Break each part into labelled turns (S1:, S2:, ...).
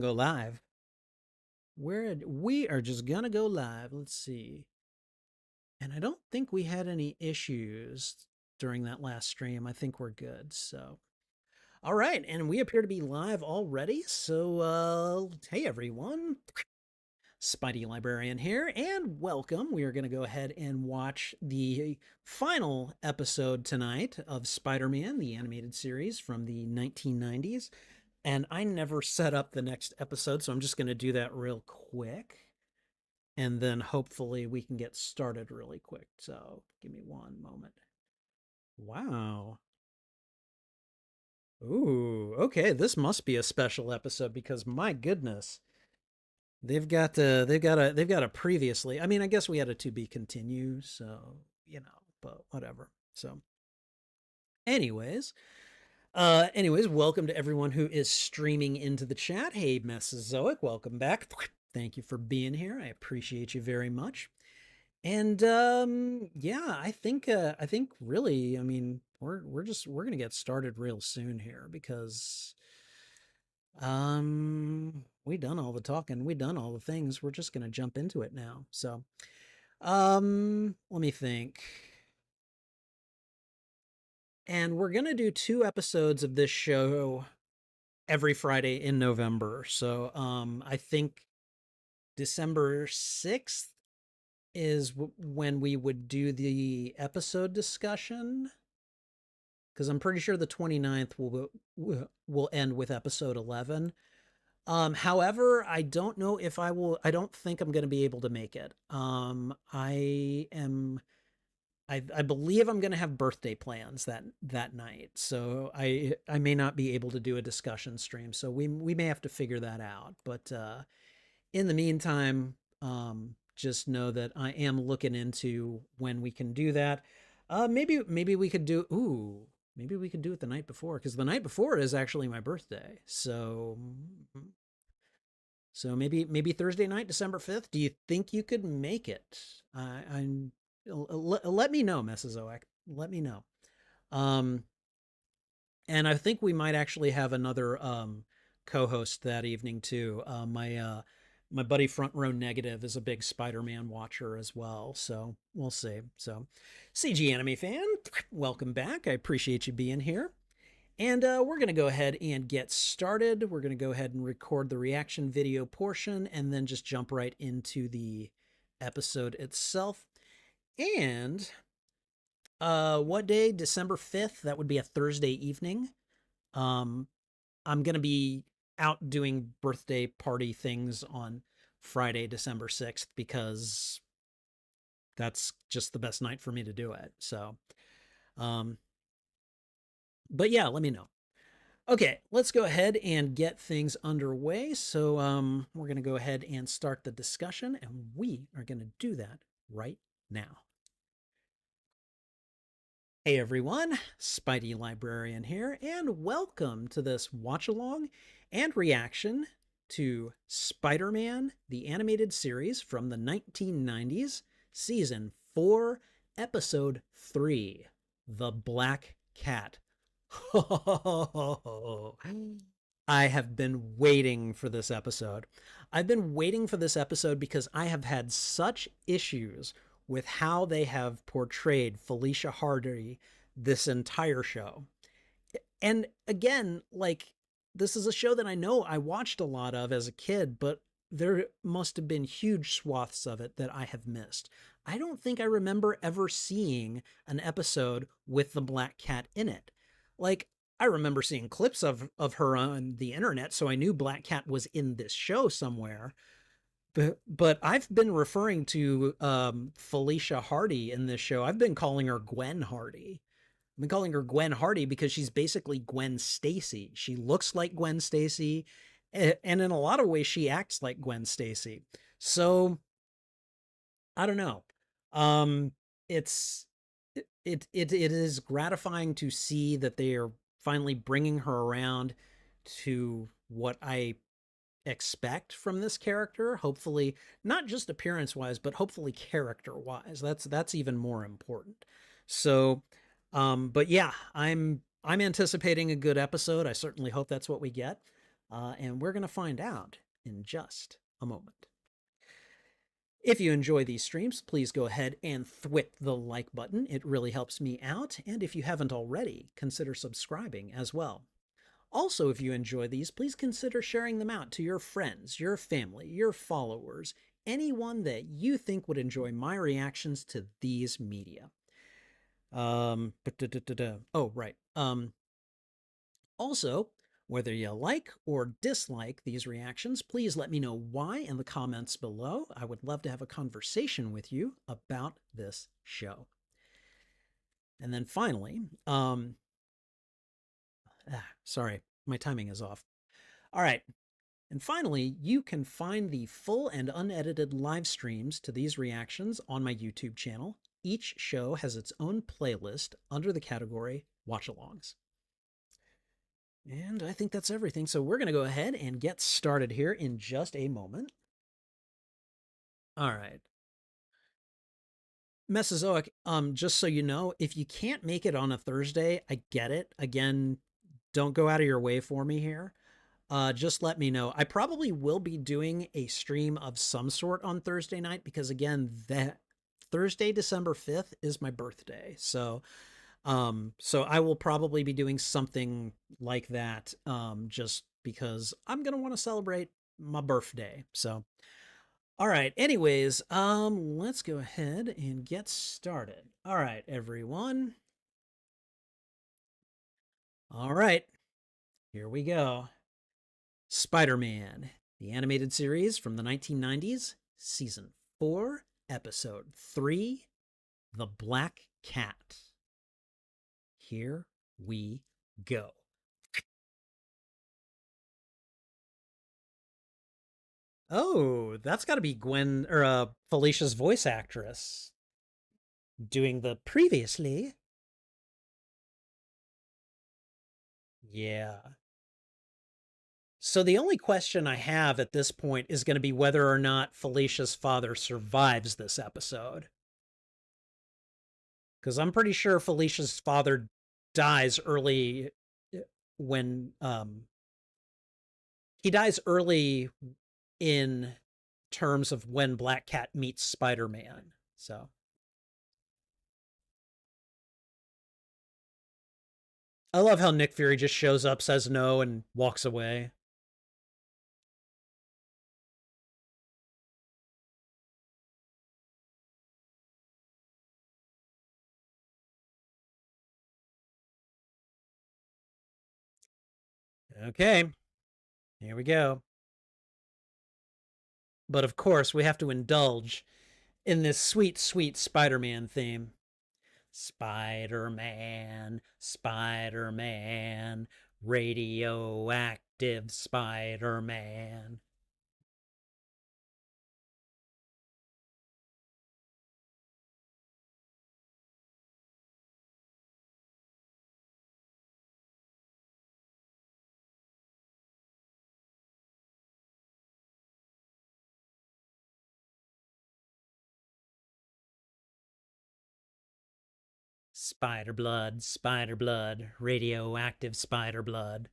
S1: Go live. We are just gonna go live. Let's see. And I don't think we had any issues during that last stream. I think we're good. So, all right, and we appear to be live already. So, hey everyone, Spidey Librarian here, and welcome. We are going to go ahead and watch the final episode tonight of Spider-Man, the animated series from the 1990s. And I never set up the next episode, so I'm just going to do that real quick. And then hopefully we can get started really quick. So give me one moment. Wow. Ooh, okay. This must be a special episode because my goodness, they've got a previously. I mean, I guess we had a to be continue, so but whatever. So, anyways, welcome to everyone who is streaming into the chat. Hey, Mesozoic, welcome back. Thank you for being here. I appreciate you very much. And yeah, I think really, I mean, we're gonna get started real soon here because we done all the talking, we done all the things. We're just gonna jump into it now. So let me think. And we're gonna do 2 episodes of this show every Friday in November. So I think December 6th is when we would do the episode discussion, because I'm pretty sure the 29th will end with episode 11. However, I don't know if I don't think I'm going to be able to make it. I believe I'm going to have birthday plans that night, so I may not be able to do a discussion stream. So we may have to figure that out. But in the meantime, just know that I am looking into when we can do that. Maybe we could do maybe we could do it the night before, because the night before is actually my birthday. So maybe Thursday night, December 5th. Do you think you could make it? I'm let me know, Mesozoic. Let me know. Um, and I think we might actually have another co-host that evening too. My buddy Front Row Negative is a big Spider-Man watcher as well, so we'll see. So, CG Anime fan, welcome back. I appreciate you being here. And we're going to go ahead and get started. We're going to go ahead and record the reaction video portion and then just jump right into the episode itself. And what day? December 5th. That would be a Thursday evening. I'm going to be out doing birthday party things on Friday, December 6th, because that's just the best night for me to do it. So, but yeah, let me know. Okay, let's go ahead and get things underway. So we're going to go ahead and start the discussion, and we are going to do that right now. Hey everyone, Spidey Librarian here, and welcome to this watch along and reaction to Spider-Man, the animated series from the 1990s, season 4, episode 3, The Black Cat. I have been waiting for this episode. I've been waiting for this episode because I have had such issues with how they have portrayed Felicia Hardy this entire show. And again, like, this is a show that I know I watched a lot of as a kid, but there must have been huge swaths of it that I have missed. I don't think I remember ever seeing an episode with the Black Cat in it. Like, I remember seeing clips of her on the internet, so I knew Black Cat was in this show somewhere. But I've been referring to Felicia Hardy in this show. I've been calling her Gwen Hardy. I've been calling her Gwen Hardy because she's basically Gwen Stacy. She looks like Gwen Stacy, and in a lot of ways, she acts like Gwen Stacy. So I don't know. Um, it's it is gratifying to see that they are finally bringing her around to what I expect from this character. Hopefully, not just appearance wise, but hopefully character wise. That's even more important. So, but yeah, I'm anticipating a good episode. I certainly hope that's what we get. And we're going to find out in just a moment. If you enjoy these streams, please go ahead and thwip the like button. It really helps me out. And if you haven't already, consider subscribing as well. Also, if you enjoy these, please consider sharing them out to your friends, your family, your followers, anyone that you think would enjoy my reactions to these media. Oh, right. Also, whether you like or dislike these reactions, please let me know why in the comments below. I would love to have a conversation with you about this show. And then finally, sorry, my timing is off. All right. And finally, you can find the full and unedited live streams to these reactions on my YouTube channel. Each show has its own playlist under the category Watch-Alongs. And I think that's everything. So we're going to go ahead and get started here in just a moment. All right. Mesozoic, just so you know, if you can't make it on a Thursday, I get it. Again, don't go out of your way for me here. Just let me know. I probably will be doing a stream of some sort on Thursday night because again, that Thursday, December 5th is my birthday. So I will probably be doing something like that just because I'm going to want to celebrate my birthday. So all right, anyways, let's go ahead and get started. All right, everyone. All right, here we go. Spider-Man, the animated series from the 1990s, season 4, episode 3, The Black Cat. Here we go. Oh, that's got to be Gwen or Felicia's voice actress doing the previously. Yeah. So the only question I have at this point is going to be whether or not Felicia's father survives this episode. Because I'm pretty sure Felicia's father dies early when he dies early in terms of when Black Cat meets Spider-Man. So I love how Nick Fury just shows up, says no, and walks away. Okay, here we go. But of course, we have to indulge in this sweet, sweet Spider-Man theme. Spider-Man, Spider-Man, radioactive Spider-Man. Spider blood, radioactive spider blood.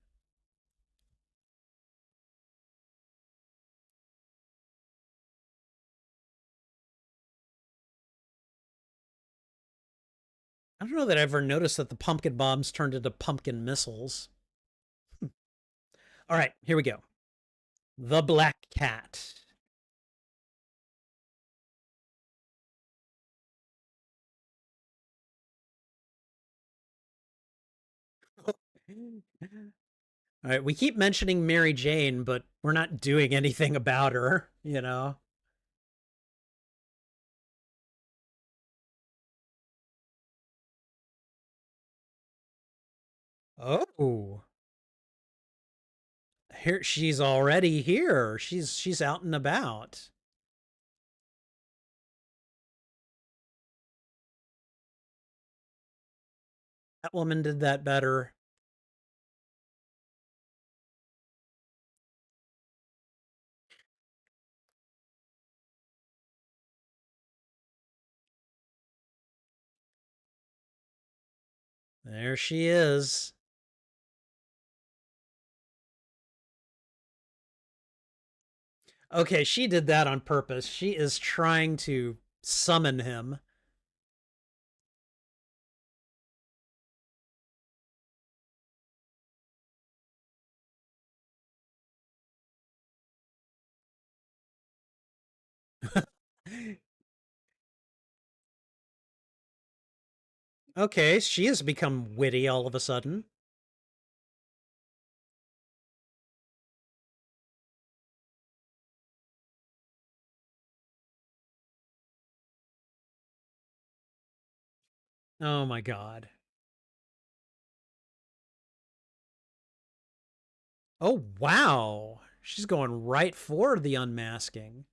S1: I don't know that I ever noticed that the pumpkin bombs turned into pumpkin missiles. All right, here we go. The Black Cat. All right, we keep mentioning Mary Jane, but we're not doing anything about her, you know? Oh, here she's already here. She's out and about. That woman did that better. There she is. Okay, she did that on purpose. She is trying to summon him. Okay, she has become witty all of a sudden. Oh my god. Oh wow. She's going right for the unmasking.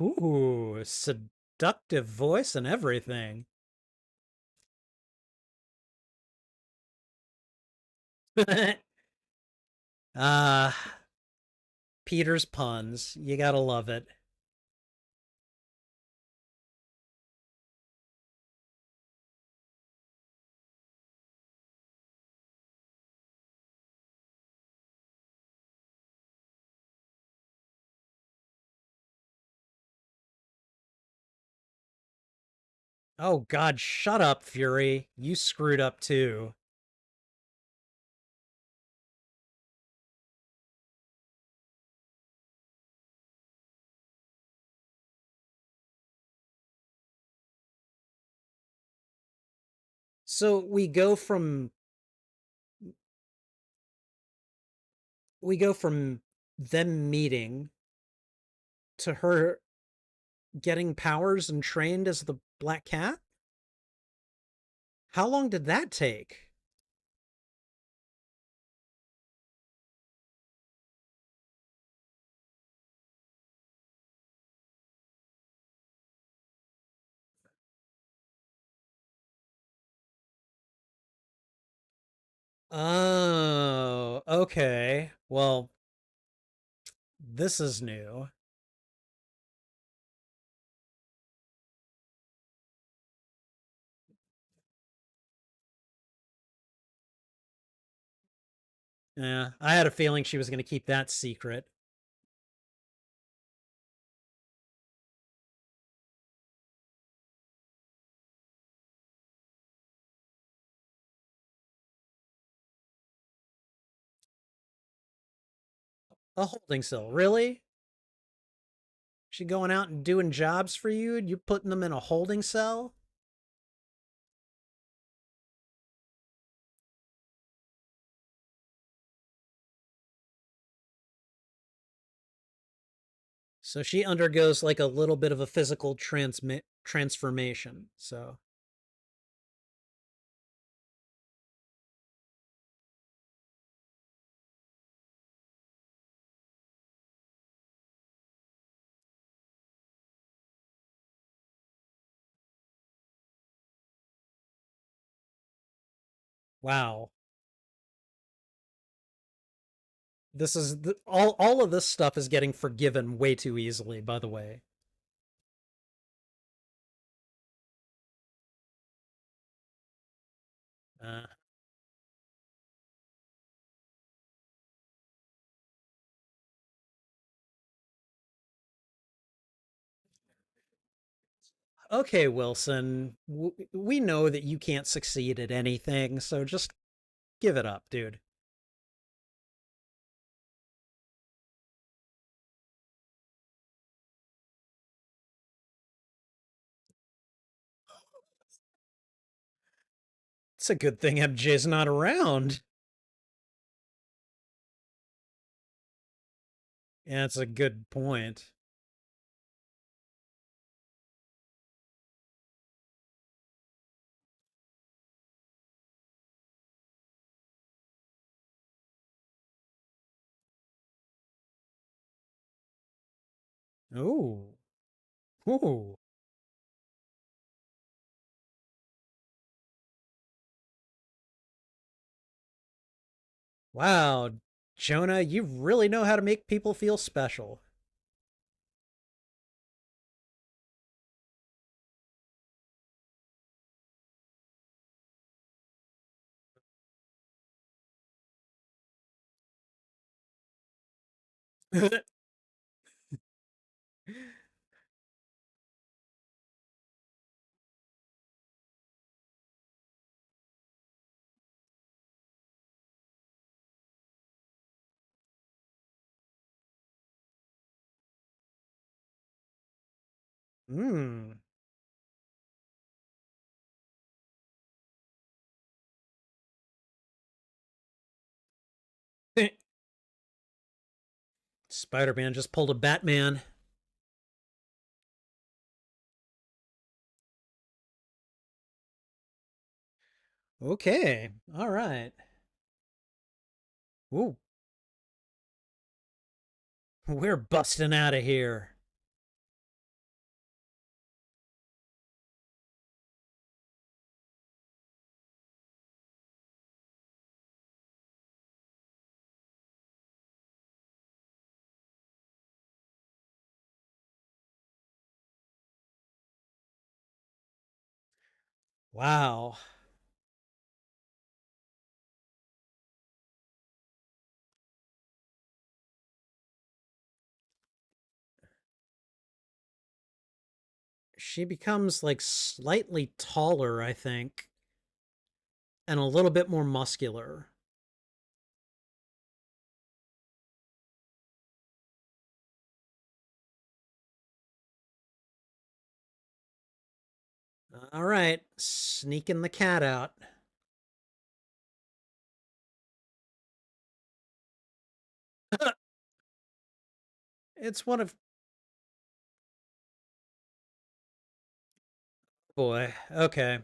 S1: Ooh, seductive voice and everything. Ah, Peter's puns. You gotta love it. Oh god, shut up, Fury. You screwed up too. So we go from them meeting to her getting powers and trained as the Black Cat? How long did that take? Oh, okay. Well, this is new. Yeah, I had a feeling she was going to keep that secret. A holding cell, really? She going out and doing jobs for you, and you putting them in a holding cell? So she undergoes like a little bit of a physical transformation. So, wow. All of this stuff is getting forgiven way too easily, by the way. Uh, okay, Wilson, we know that you can't succeed at anything, so just give it up, dude. It's a good thing MJ's not around. Yeah, it's a good point. Ooh. Ooh. Wow, Jonah, you really know how to make people feel special. Hmm. Spider-Man just pulled a Batman. Okay. All right. Ooh, we're busting out of here. Wow. She becomes like slightly taller, I think, and a little bit more muscular. All right, sneaking the cat out. It's one of boy. Okay.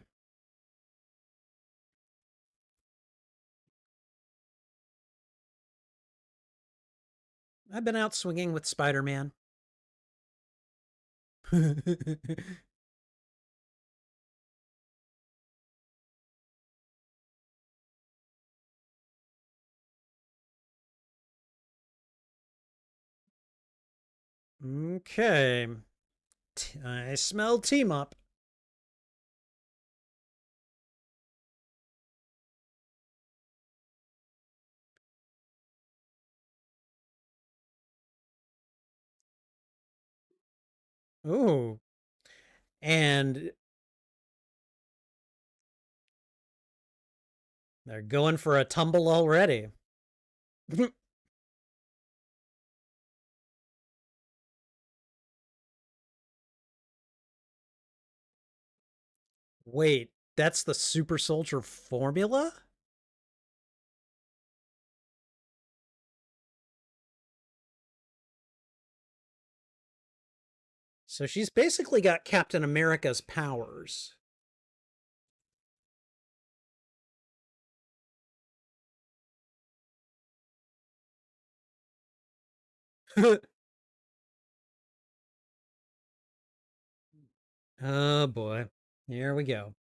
S1: I've been out swinging with Spider-Man. Okay. I smell team up. Ooh. And they're going for a tumble already. Wait, that's the super soldier formula? So she's basically got Captain America's powers. Oh boy. Here we go.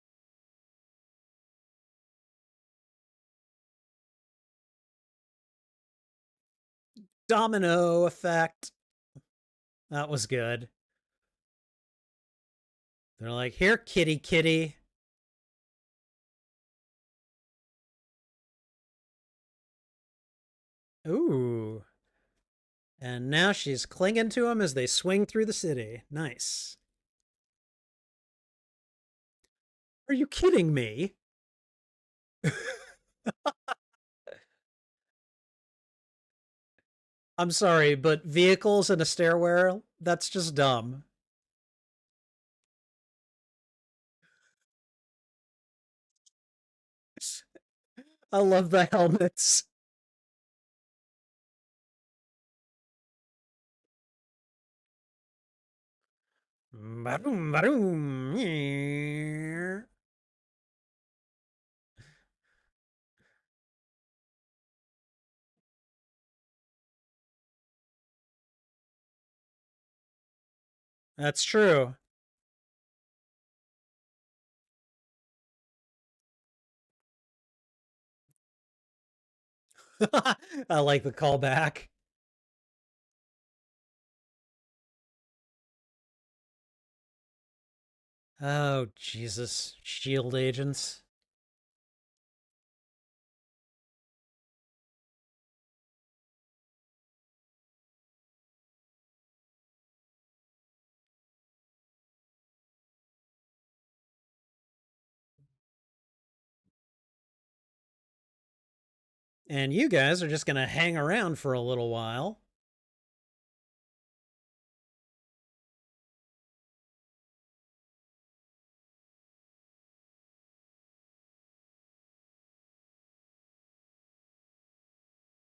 S1: Domino effect. That was good. They're like, here, kitty, kitty. Ooh. And now she's clinging to him as they swing through the city. Nice. Are you kidding me? I'm sorry, but vehicles in a stairwell, that's just dumb. I love the helmets. Ba-doom, ba-doom. That's true. I like the callback. Oh, Jesus. Shield agents. And you guys are just going to hang around for a little while.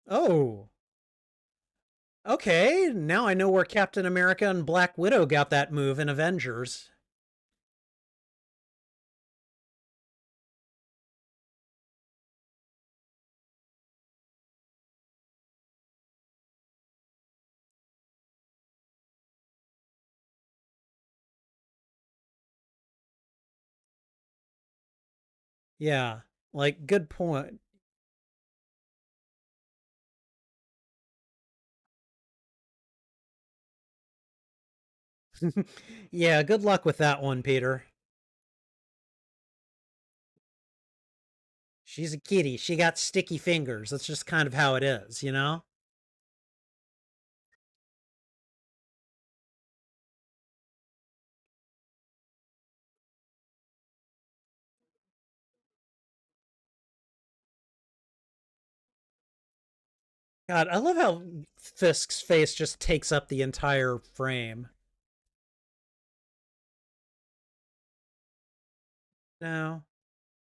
S1: Oh, okay. Now I know where Captain America and Black Widow got that move in Avengers. Yeah, like, good point. Yeah, good luck with that one, Peter. She's a kitty. She got sticky fingers. That's just kind of how it is, you know? God, I love how Fisk's face just takes up the entire frame. No,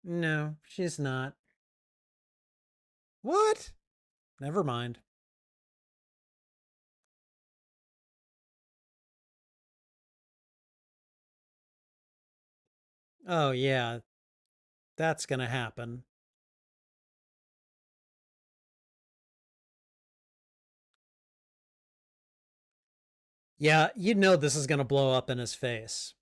S1: no, she's not. What? Never mind. Oh, yeah, that's gonna happen. Yeah, you know this is gonna blow up in his face.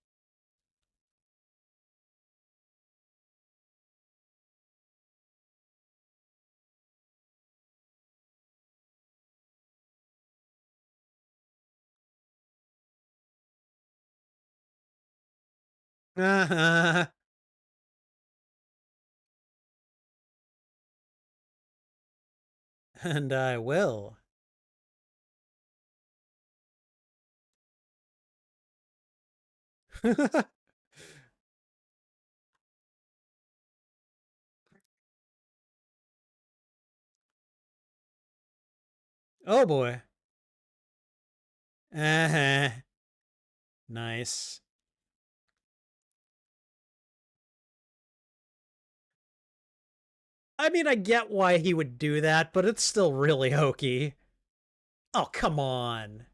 S1: Uh-huh. And I will. Oh boy. Uh-huh. Nice. I mean, I get why he would do that, but it's still really hokey. Oh, come on.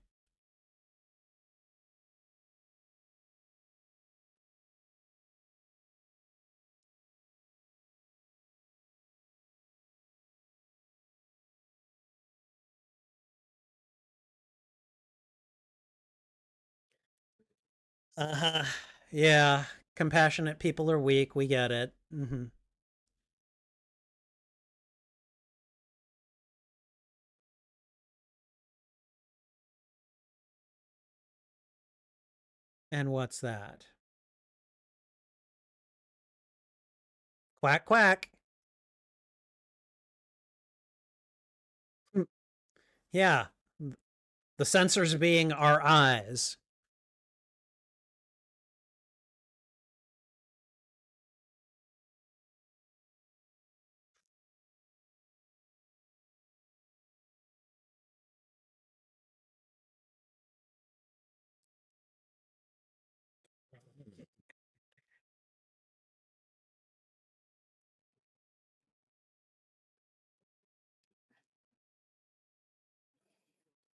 S1: Uh-huh. Yeah, compassionate people are weak. We get it. Hmm. And what's that? Quack, quack. Mm. Yeah, the sensors being our eyes.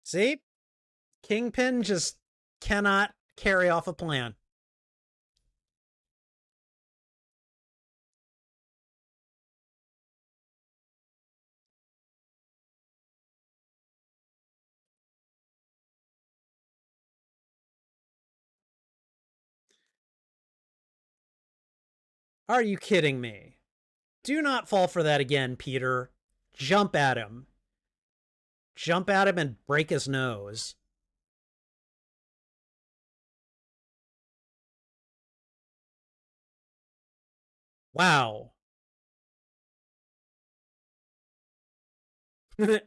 S1: See? Kingpin just cannot carry off a plan. Are you kidding me? Do not fall for that again, Peter. Jump at him. Jump at him and break his nose. Wow. I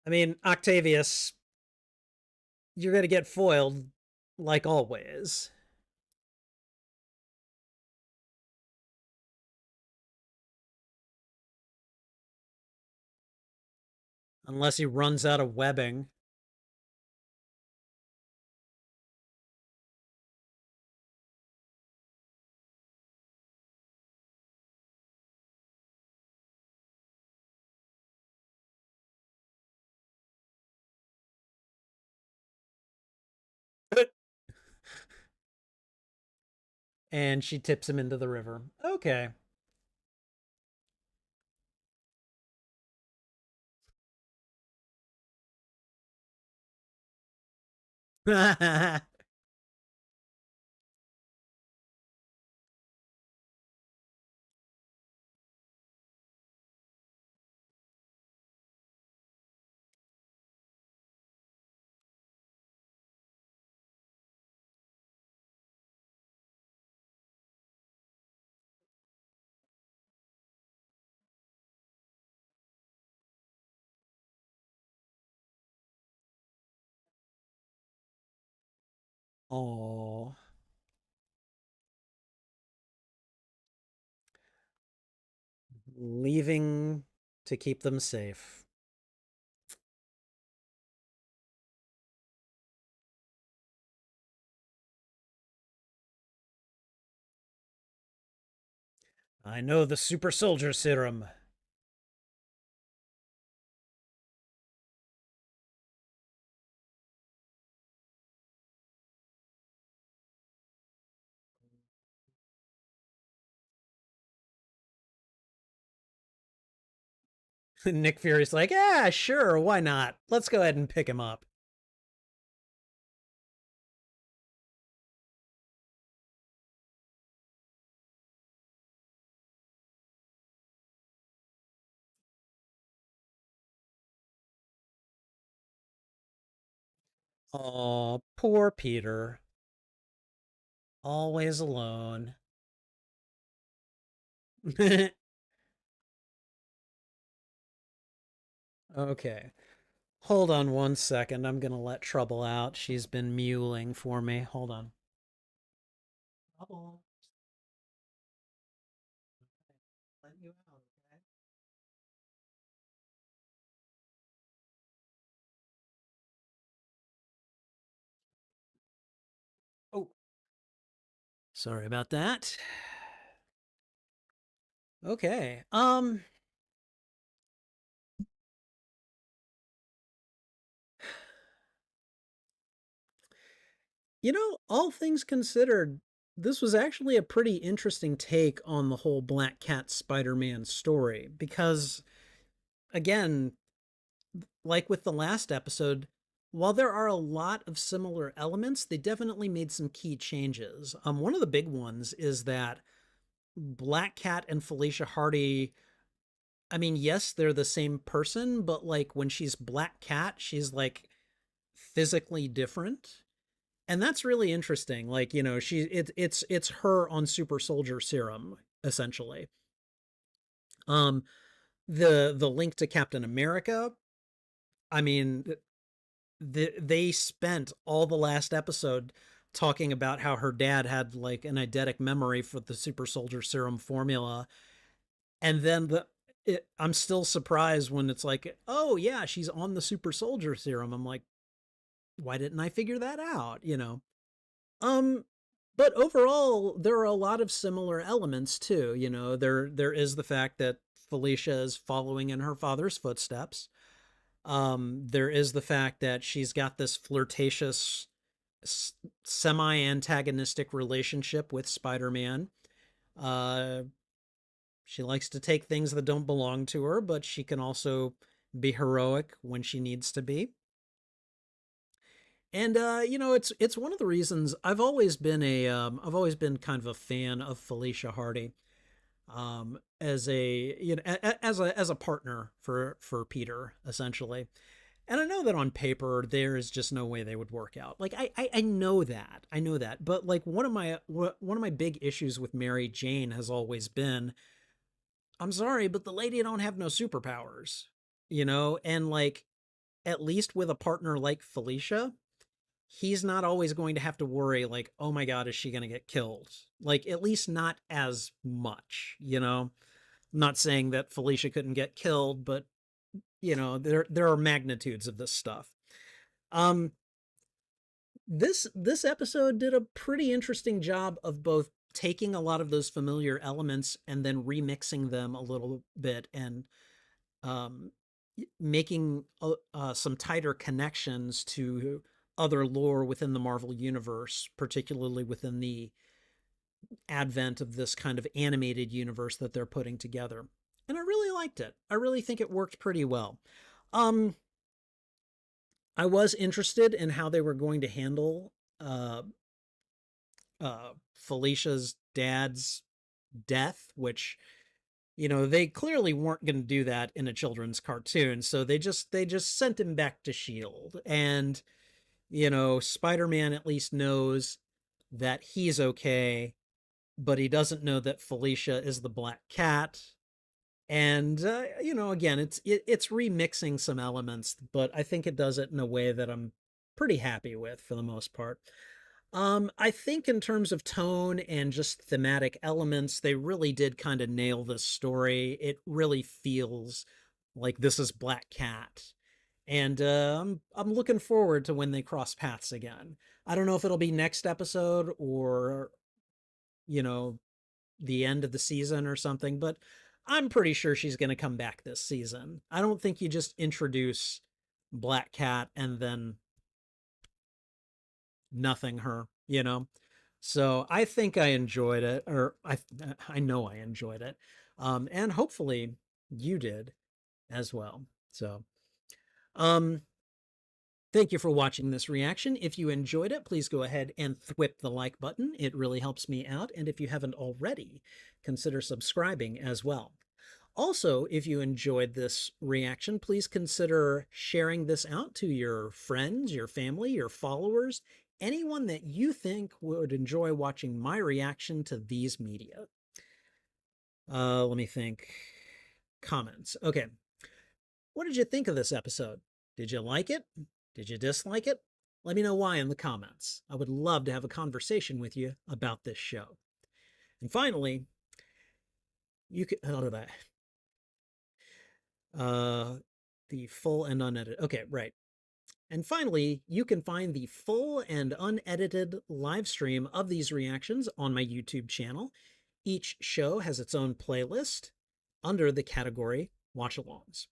S1: mean, Octavius, you're going to get foiled like always. Unless he runs out of webbing. And she tips him into the river. Okay. Oh, leaving to keep them safe. I know the super soldier serum. Nick Fury's like, yeah, sure, why not? Let's go ahead and pick him up. Oh, poor Peter. Always alone. Okay. Hold on one second. I'm going to let Trouble out. She's been mewling for me. Hold on. Trouble. Let you out, okay? Oh, sorry about that. Okay. All things considered, this was actually a pretty interesting take on the whole Black Cat Spider-Man story because again, like with the last episode, while there are a lot of similar elements, they definitely made some key changes. One of the big ones is that Black Cat and Felicia Hardy, I mean, yes, they're the same person, but like when she's Black Cat, she's like physically different. And that's really interesting. Like, it's her on super soldier serum, essentially. Um, the link to Captain America, I mean, they spent all the last episode talking about how her dad had like an eidetic memory for the super soldier serum formula, and then I'm still surprised when it's like, oh yeah, she's on the super soldier serum. I'm like, why didn't I figure that out? Um, but overall, there are a lot of similar elements too. There is the fact that Felicia is following in her father's footsteps. There is the fact that she's got this flirtatious, semi-antagonistic relationship with Spider-Man. Uh, she likes to take things that don't belong to her, but she can also be heroic when she needs to be. And it's one of the reasons I've always been kind of a fan of Felicia Hardy as a as a partner for Peter essentially. And I know that on paper there is just no way they would work out. Like I know that. I know that. But like one of my big issues with Mary Jane has always been, I'm sorry, but the lady don't have no superpowers. And like at least with a partner like Felicia, he's not always going to have to worry like, oh my God, is she going to get killed? Like, at least not as much, you know? I'm not saying that Felicia couldn't get killed, but you know, there are magnitudes of this stuff. Um, this episode did a pretty interesting job of both taking a lot of those familiar elements and then remixing them a little bit and um, making some tighter connections to other lore within the Marvel universe, particularly within the advent of this kind of animated universe that they're putting together. And I really liked it. I really think it worked pretty well. Um, I was interested in how they were going to handle uh, Felicia's dad's death, which you know they clearly weren't going to do that in a children's cartoon, so they just sent him back to Shield, and you know Spider-Man at least knows that he's okay, but he doesn't know that Felicia is the Black Cat. And you know, again, it's remixing some elements, but I think it does it in a way that I'm pretty happy with for the most part. I think in terms of tone and just thematic elements, they really did kind of nail this story. It really feels like this is Black Cat. And I'm looking forward to when they cross paths again. I don't know if it'll be next episode or, you know, the end of the season or something, but I'm pretty sure she's going to come back this season. I don't think you just introduce Black Cat and then nothing her, you know? So I think I enjoyed it, or I know I enjoyed it. And hopefully you did as well. So, um, thank you for watching this reaction. If you enjoyed it, please go ahead and thwip the like button. It really helps me out. And if you haven't already, consider subscribing as well. Also, if you enjoyed this reaction, please consider sharing this out to your friends, your family, your followers, anyone that you think would enjoy watching my reaction to these media. Let me think. Comments. Okay. What did you think of this episode? Did you like it? Did you dislike it? Let me know why in the comments. I would love to have a conversation with you about this show. And finally, you can, uh, the full and unedited. Okay, right. And finally, you can find the full and unedited live stream of these reactions on my YouTube channel. Each show has its own playlist under the category Watch Alongs.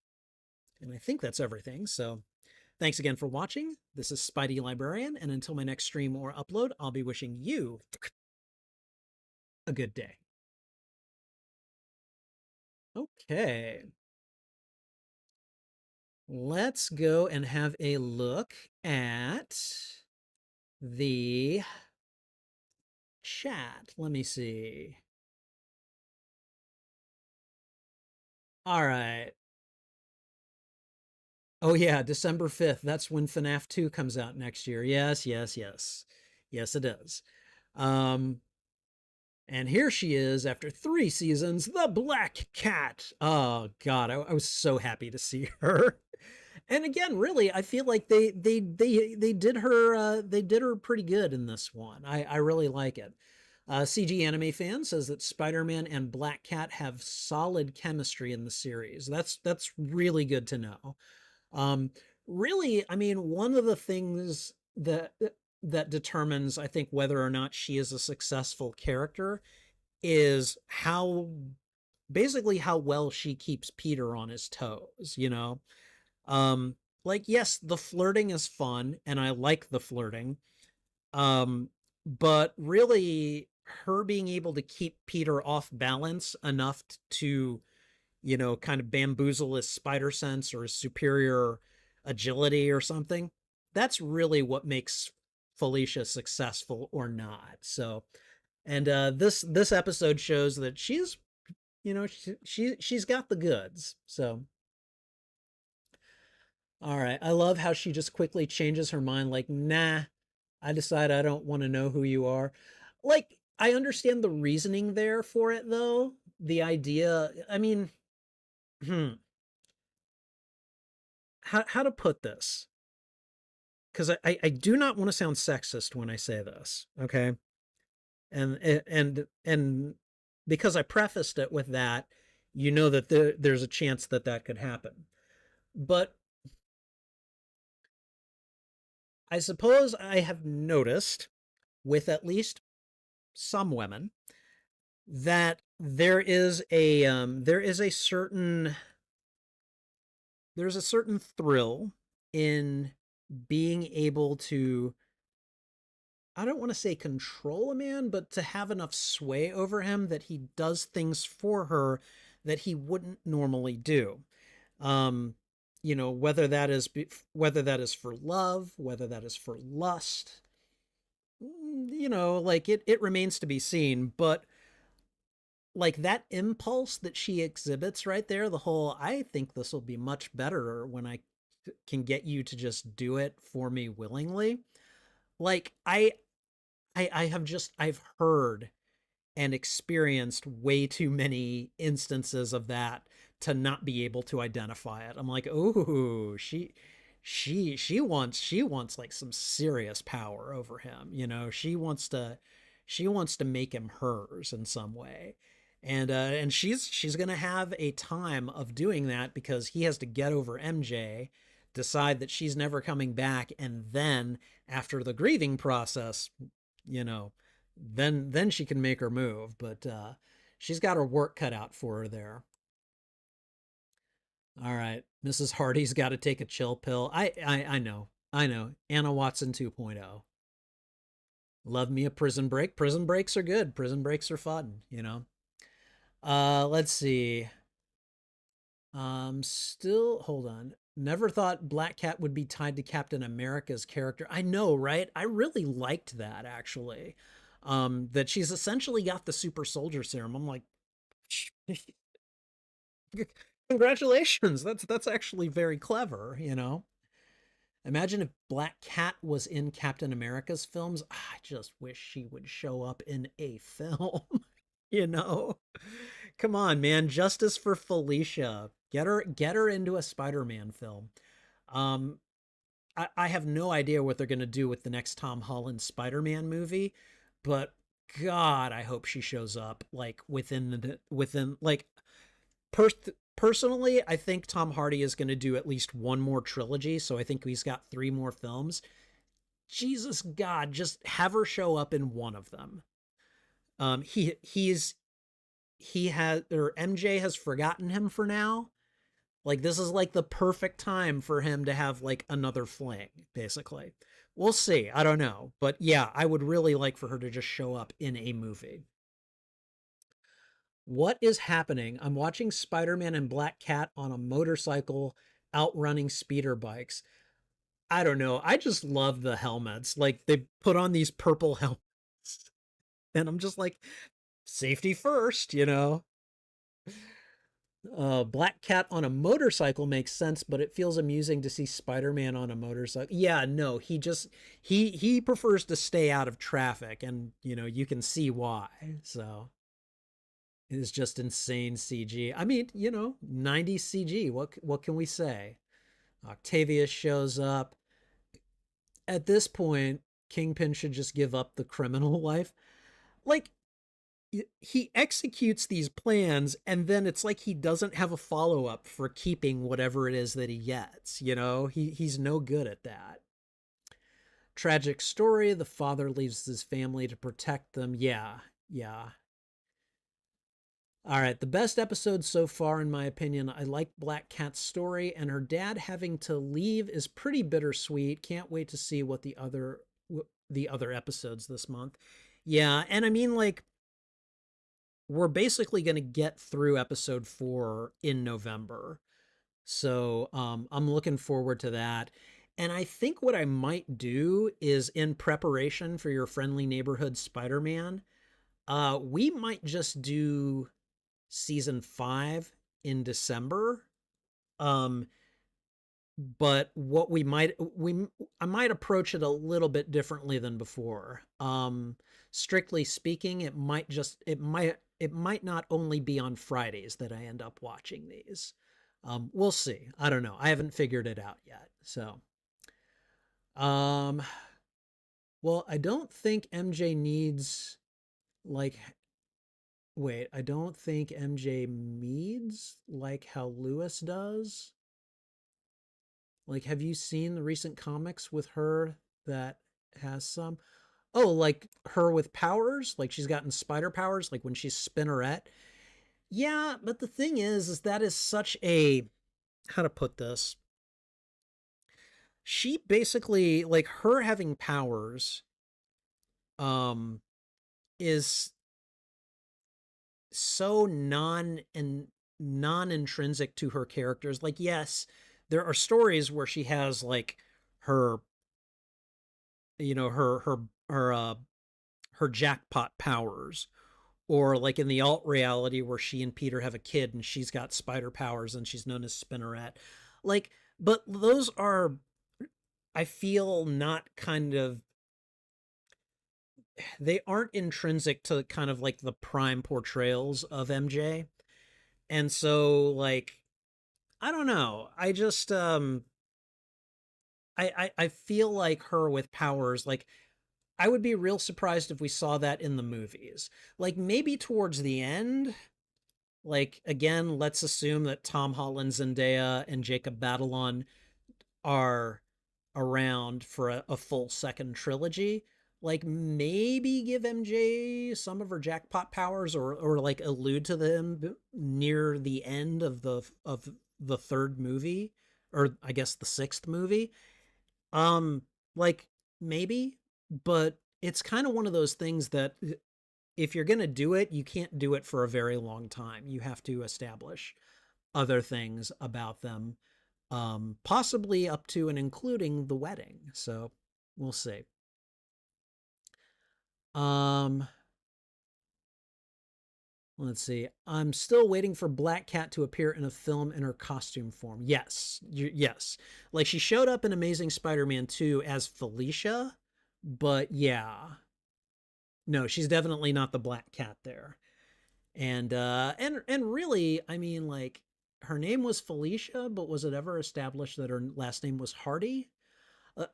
S1: And I think that's everything. So thanks again for watching. This is Spidey Librarian. And until my next stream or upload, I'll be wishing you a good day. Okay. Let's go and have a look at the chat. Let me see. All right. Oh yeah, December 5th. That's when FNAF 2 comes out next year. Yes, yes, yes. Yes, it is. Um, and here she is after 3 seasons, the Black Cat. Oh God, I was so happy to see her. And again, really, I feel like they did her pretty good in this one. I really like it. CG Anime Fan says that Spider-Man and Black Cat have solid chemistry in the series. That's really good to know. Um, really, I mean, one of the things that determines, I think, whether or not she is a successful character is how basically how well she keeps Peter on his toes, you know? Um, like, yes, the flirting is fun, and I like the flirting. Um, but really, her being able to keep Peter off balance enough to, you know, kind of bamboozle his spider sense or his superior agility or something, that's really what makes Felicia successful or not. So, and this episode shows that she's, you know, she's got the goods. So, all right. I love how she just quickly changes her mind like, "Nah, I decide I don't want to know who you are." Like, I understand the reasoning there for it though. The idea, I mean, how to put this? because I do not want to sound sexist when I say this, okay? And because I prefaced it with that, you know that there's a chance that that could happen. But I suppose I have noticed with at least some women that there is a certain there's a certain thrill in being able to, I don't want to say control a man, but to have enough sway over him that he does things for her that he wouldn't normally do. Um, whether that is for love, whether that is for lust, like it remains to be seen. But like that impulse that she exhibits right there, the whole I think this will be much better when I can get you to just do it for me willingly. Like I have just I've heard and experienced way too many instances of that to not be able to identify it. I'm like, "Oh, she wants like some serious power over him, she wants to make him hers in some way." And she's going to have a time of doing that because he has to get over MJ, decide that she's never coming back, and then after the grieving process, you know, then she can make her move. But she's got her work cut out for her there. All right, Mrs. Hardy's got to take a chill pill. I know. Anna Watson 2.0. Love me a prison break. Prison breaks are good. Prison breaks are fun. Let's see. Still, hold on. Never thought Black Cat would be tied to Captain America's character. I know, right? I really liked that actually. That she's essentially got the super soldier serum. I'm like, congratulations. That's actually very clever. Imagine if Black Cat was in Captain America's films. I just wish she would show up in a film, you know? Come on, man. Justice for Felicia. Get her into a Spider-Man film. Um, I have no idea what they're gonna do with the next Tom Holland Spider-Man movie, but God, I hope she shows up like within like per- personally, I think Tom Hardy is gonna do at least one more trilogy, so I think he's got three more films. Jesus God, just have her show up in one of them. He has, or MJ has forgotten him for now. Like this is like the perfect time for him to have like another fling, basically. We'll see. I don't know. But yeah, I would really like for her to just show up in a movie. What is happening? I'm watching Spider-Man and Black Cat on a motorcycle outrunning speeder bikes. I don't know. I just love the helmets. Like they put on these purple helmets. And I'm just like, safety first. Black Cat on a motorcycle makes sense, but it feels amusing to see Spider-Man on a motorcycle. Yeah, no, he prefers to stay out of traffic, and you can see why. So it's just insane CG. I mean, 90s CG. What can we say? Octavius shows up. At this point, Kingpin should just give up the criminal life. Like he executes these plans and then it's like he doesn't have a follow-up for keeping whatever it is that he gets. He's no good at that. Tragic story, the father leaves his family to protect them. Yeah. All right, the best episode so far in my opinion. I like Black Cat's story, and her dad having to leave is pretty bittersweet. Can't wait to see what the other episodes this month. Yeah, and I mean, like, we're basically going to get through episode 4 in November. So I'm looking forward to that. And I think what I might do is in preparation for your friendly neighborhood Spider-Man, we might just do season 5 in December. Um, but what I might approach it a little bit differently than before. Strictly speaking, it might not only be on Fridays that I end up watching these. We'll see. I don't know. I haven't figured it out yet. So Um, well, I don't think MJ needs like wait, I don't think MJ needs like how Lewis does. Like, have you seen the recent comics with her that has some? Oh, like her with powers? Like she's gotten spider powers, like when she's Spinneret. Yeah, but the thing is that is such a, how to put this? She basically, like her having powers, um, is so non-intrinsic to her characters. Like, yes, there are stories where she has like her, you know, her jackpot powers, or like in the alt reality where she and Peter have a kid and she's got spider powers and she's known as Spinneret. Like, but those are, I feel, not kind of, they aren't intrinsic to kind of like the prime portrayals of MJ. And so like I don't know. I just I feel like her with powers, like I would be real surprised if we saw that in the movies. Like maybe towards the end, like again, let's assume that Tom Holland, Zendaya, and Jacob Batalon are around for a full second trilogy. Like maybe give MJ some of her jackpot powers, or like allude to them near the end of the third movie, or I guess the sixth movie. Um, like maybe, but it's kind of one of those things that if you're gonna do it, you can't do it for a very long time. You have to establish other things about them, possibly up to and including the wedding. So we'll see. Um, let's see. I'm still waiting for Black Cat to appear in a film in her costume form. Yes, yes. Like she showed up in Amazing Spider-Man 2 as Felicia, but yeah, no, she's definitely not the Black Cat there. And really, I mean, like her name was Felicia, but was it ever established that her last name was Hardy?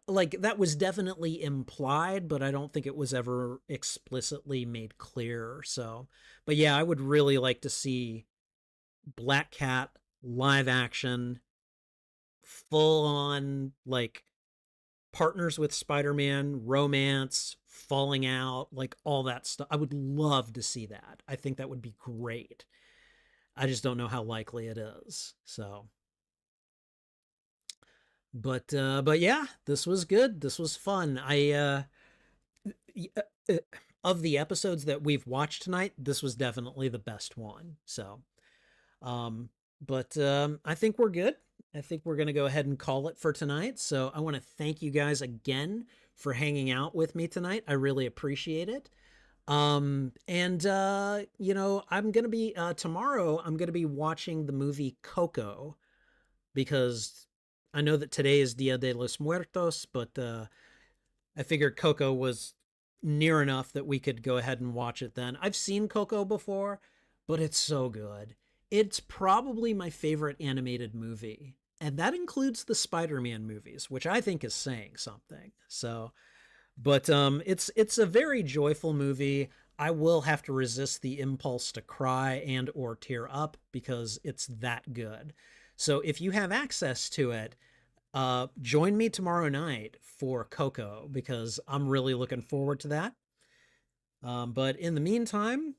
S1: Like that was definitely implied, but I don't think it was ever explicitly made clear. So, but yeah, I would really like to see Black Cat live action, full on like partners with Spider-Man, romance, falling out, like all that stuff. I would love to see that. I think that would be great. I just don't know how likely it is. So, but yeah, this was good. This was fun. Uh, uh, of the episodes that we've watched tonight, this was definitely the best one. So, um, but I think we're good. I think we're going to go ahead and call it for tonight. So, I want to thank you guys again for hanging out with me tonight. I really appreciate it. And you know, I'm going to be tomorrow I'm going to be watching the movie Coco, because I know that today is Dia de los Muertos, but I figured Coco was near enough that we could go ahead and watch it then. I've seen Coco before, but it's so good. It's probably my favorite animated movie. And that includes the Spider-Man movies, which I think is saying something. So, but it's a very joyful movie. I will have to resist the impulse to cry and or tear up because it's that good. So if you have access to it, join me tomorrow night for Coco because I'm really looking forward to that. But in the meantime,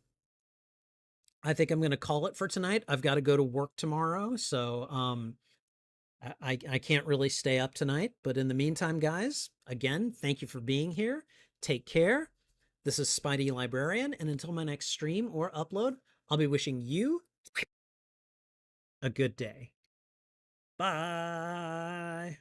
S1: I think I'm going to call it for tonight. I've got to go to work tomorrow, so I can't really stay up tonight. But in the meantime, guys, again, thank you for being here. Take care. This is Spidey Librarian, and until my next stream or upload, I'll be wishing you a good day. Bye.